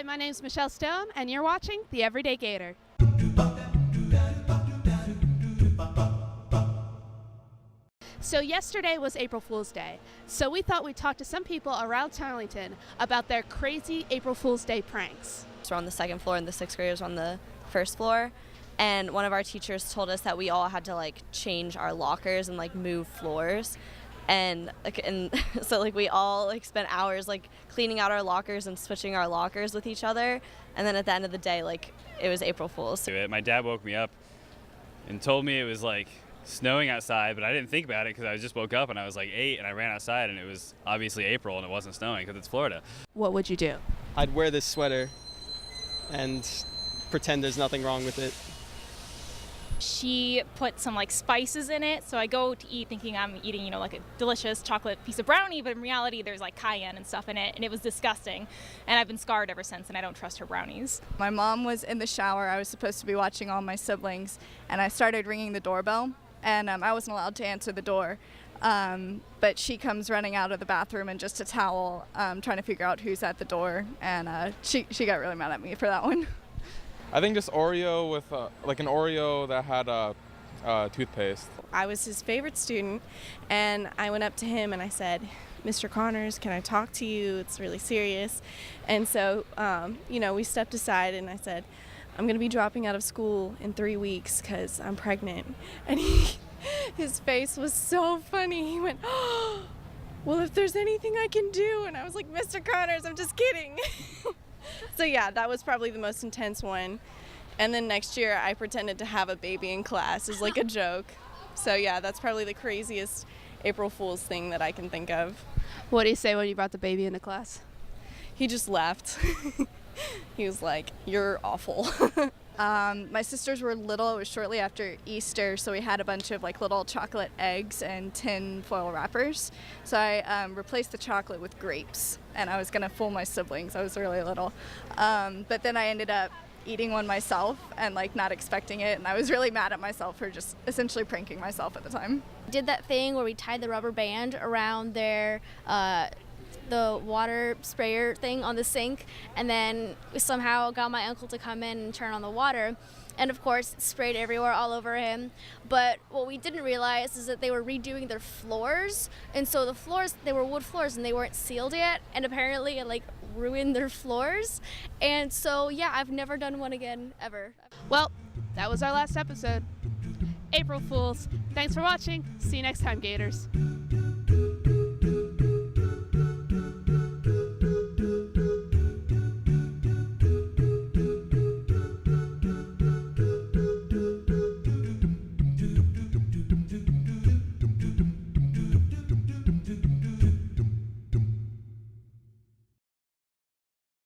my name's Michelle Stone, and you're watching The Everyday Gator. So yesterday was April Fool's Day, so we thought we'd talk to some people around Tarleton about their crazy April Fool's Day pranks. We're on the second floor and the sixth graders were on the first floor, and one of our teachers told us that we all had to change our lockers and move floors. And so we all spent hours cleaning out our lockers and switching our lockers with each other, and then at the end of the day it was April Fool's. My dad woke me up and told me it was snowing outside, but I didn't think about it because I just woke up and I was 8 and I ran outside and it was obviously April and it wasn't snowing because it's Florida. What would you do? I'd wear this sweater and pretend there's nothing wrong with it. She put some spices in it, so I go to eat thinking I'm eating, a delicious chocolate piece of brownie, but in reality there's cayenne and stuff in it, and it was disgusting. And I've been scarred ever since, and I don't trust her brownies. My mom was in the shower. I was supposed to be watching all my siblings, and I started ringing the doorbell, and I wasn't allowed to answer the door. But she comes running out of the bathroom in just a towel, trying to figure out who's at the door, and she got really mad at me for that one. I think just Oreo with an Oreo that had toothpaste. I was his favorite student, and I went up to him and I said, "Mr. Connors, can I talk to you? It's really serious." And so, we stepped aside and I said, "I'm going to be dropping out of school in 3 weeks because I'm pregnant." And his face was so funny. He went, "Oh, well, if there's anything I can do." And I was like, "Mr. Connors, I'm just kidding." So yeah, that was probably the most intense one. And then next year I pretended to have a baby in class as a joke. So yeah, that's probably the craziest April Fool's thing that I can think of. What did he say when you brought the baby into class? He just left. He was like, "You're awful." My sisters were little. It was shortly after Easter, so we had a bunch of little chocolate eggs and tin foil wrappers. So I replaced the chocolate with grapes, and I was going to fool my siblings. I was really little. But then I ended up eating one myself and not expecting it, and I was really mad at myself for just essentially pranking myself at the time. Did that thing where we tied the rubber band around their the water sprayer thing on the sink, and then we somehow got my uncle to come in and turn on the water, and of course it sprayed everywhere all over him. But what we didn't realize is that they were redoing their floors, and so the floors, they were wood floors and they weren't sealed yet, and apparently it ruined their floors. And so yeah, I've never done one again ever. Well, that was our last episode. April Fools. Thanks for watching. See you next time, Gators.